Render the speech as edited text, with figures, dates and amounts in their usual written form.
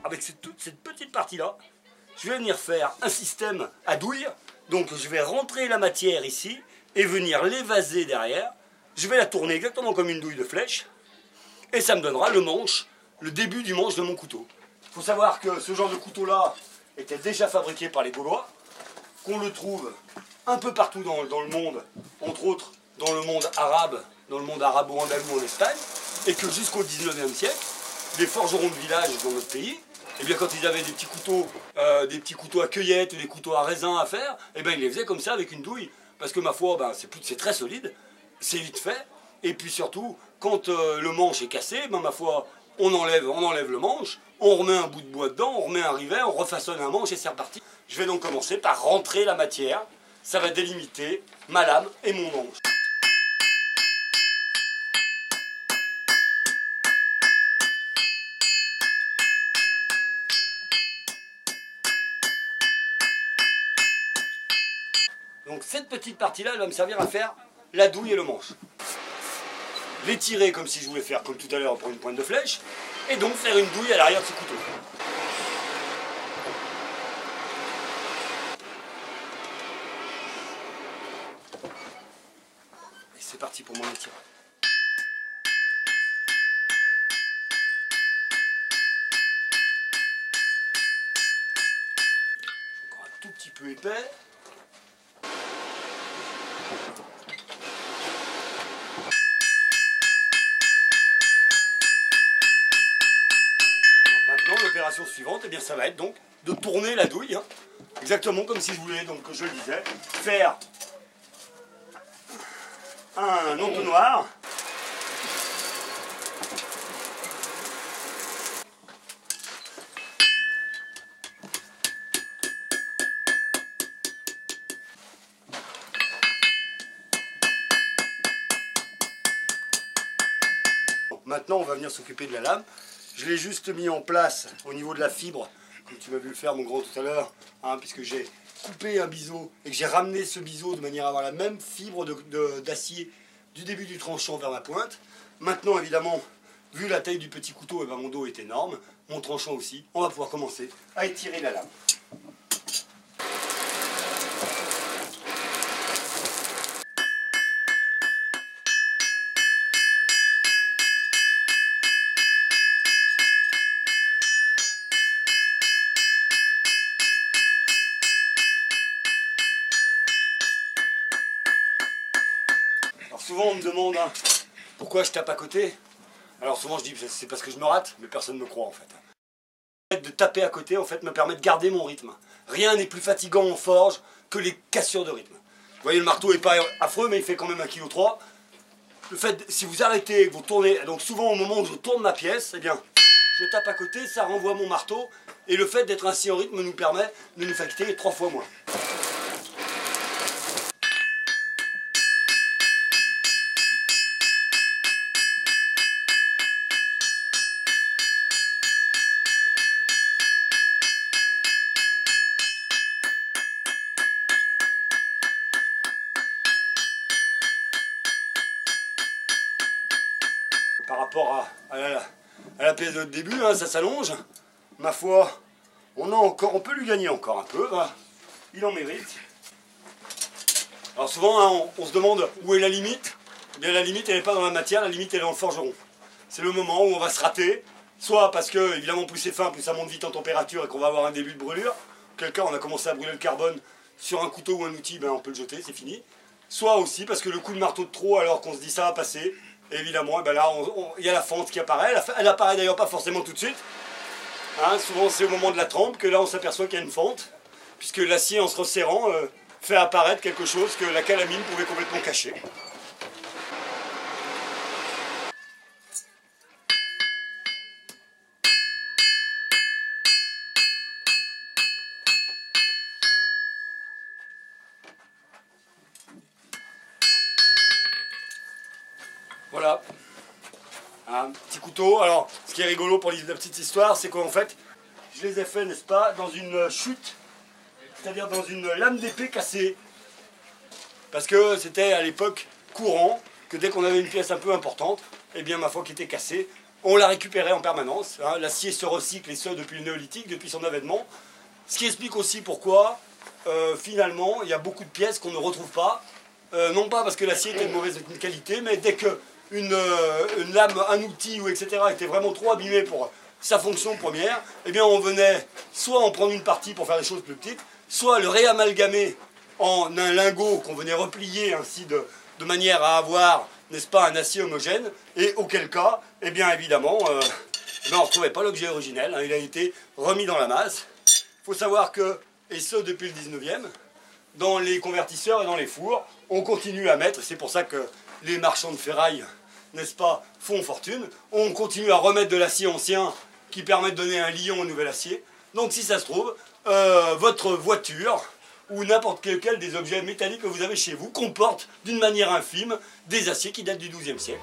avec toute cette petite partie-là, je vais venir faire un système à douille. Donc je vais rentrer la matière ici et venir l'évaser derrière. Je vais la tourner exactement comme une douille de flèche. Et ça me donnera le manche, le début du manche de mon couteau. Il faut savoir que ce genre de couteau-là était déjà fabriqué par les Gaulois, qu'on le trouve un peu partout dans le monde, entre autres dans le monde arabe, dans le monde arabo-andalou en Espagne, et que jusqu'au 19e siècle, les forgerons de village dans notre pays, eh bien, quand ils avaient des petits couteaux à cueillette ou des couteaux à raisin à faire, eh bien, ils les faisaient comme ça avec une douille. Parce que ma foi, ben, c'est très solide, c'est vite fait, et puis surtout, quand le manche est cassé, ben, ma foi, on enlève le manche, on remet un bout de bois dedans, on remet un rivet, on refaçonne un manche et c'est reparti. Je vais donc commencer par rentrer la matière, ça va délimiter ma lame et mon manche. Donc cette petite partie-là, elle va me servir à faire la douille et le manche. L'étirer comme si je voulais faire comme tout à l'heure pour une pointe de flèche, et donc faire une douille à l'arrière de ce couteau. Et c'est parti pour mon étirage. Encore un tout petit peu épais. Maintenant, l'opération suivante, eh bien, ça va être donc de tourner la douille, hein, exactement comme si je voulais, donc je le disais, faire un entonnoir. Maintenant, on va venir s'occuper de la lame. Je l'ai juste mis en place au niveau de la fibre, comme tu m'as vu le faire, mon grand, tout à l'heure, hein, puisque j'ai coupé un biseau et que j'ai ramené ce biseau de manière à avoir la même fibre d'acier du début du tranchant vers ma pointe. Maintenant, évidemment, vu la taille du petit couteau, eh ben, mon dos est énorme, mon tranchant aussi. On va pouvoir commencer à étirer la lame. Alors souvent on me demande hein, pourquoi je tape à côté. Alors souvent je dis c'est parce que je me rate, mais personne ne me croit en fait. Le fait de taper à côté en fait me permet de garder mon rythme. Rien n'est plus fatigant en forge que les cassures de rythme. Vous voyez le marteau n'est pas affreux mais il fait quand même 1,3 kg. Le fait, si vous arrêtez et que vous tournez, donc souvent au moment où je tourne ma pièce, eh bien je tape à côté, ça renvoie mon marteau et le fait d'être ainsi en rythme nous permet de nous fatiguer 3 fois moins. Par rapport à la pièce de début, hein, ça s'allonge. Ma foi, on peut lui gagner encore un peu. Hein. Il en mérite. Alors souvent, hein, on se demande où est la limite. Eh bien, la limite, elle n'est pas dans la matière, la limite, elle est dans le forgeron. C'est le moment où on va se rater, soit parce que, évidemment, plus c'est fin, plus ça monte vite en température et qu'on va avoir un début de brûlure. Auquel cas, on a commencé à brûler le carbone sur un couteau ou un outil, ben, on peut le jeter, c'est fini. Soit aussi parce que le coup de marteau de trop, alors qu'on se dit ça va passer. Évidemment, ben là, il y a la fente qui apparaît. Elle apparaît d'ailleurs pas forcément tout de suite. Hein, souvent, c'est au moment de la trempe que là, on s'aperçoit qu'il y a une fente. Puisque l'acier, en se resserrant, fait apparaître quelque chose que la calamine pouvait complètement cacher. Voilà. Un petit couteau. Alors, ce qui est rigolo pour la petite histoire, c'est qu'en fait, je les ai fait, n'est-ce pas, dans une chute, c'est-à-dire dans une lame d'épée cassée. Parce que c'était à l'époque courant que dès qu'on avait une pièce un peu importante, eh bien, ma foi, qui était cassée, on l'a récupéré en permanence. Hein. L'acier se recycle, et ce depuis le néolithique, depuis son avènement. Ce qui explique aussi pourquoi, finalement, il y a beaucoup de pièces qu'on ne retrouve pas. Non pas parce que l'acier était de mauvaise qualité, mais dès qu'une lame, un outil, ou etc. était vraiment trop abîmé pour sa fonction première, eh bien on venait soit en prendre une partie pour faire des choses plus petites, soit le réamalgamer en un lingot qu'on venait replier ainsi de manière à avoir, n'est-ce pas, un acier homogène, et auquel cas, eh bien évidemment, on ne retrouvait pas l'objet originel, hein, il a été remis dans la masse. Il faut savoir que, et ce depuis le 19e, dans les convertisseurs et dans les fours, on continue à mettre, c'est pour ça que les marchands de ferraille, n'est-ce pas, font fortune, on continue à remettre de l'acier ancien qui permet de donner un lion au nouvel acier. Donc si ça se trouve, votre voiture, ou n'importe lequel des objets métalliques que vous avez chez vous, comporte d'une manière infime des aciers qui datent du XIIe siècle.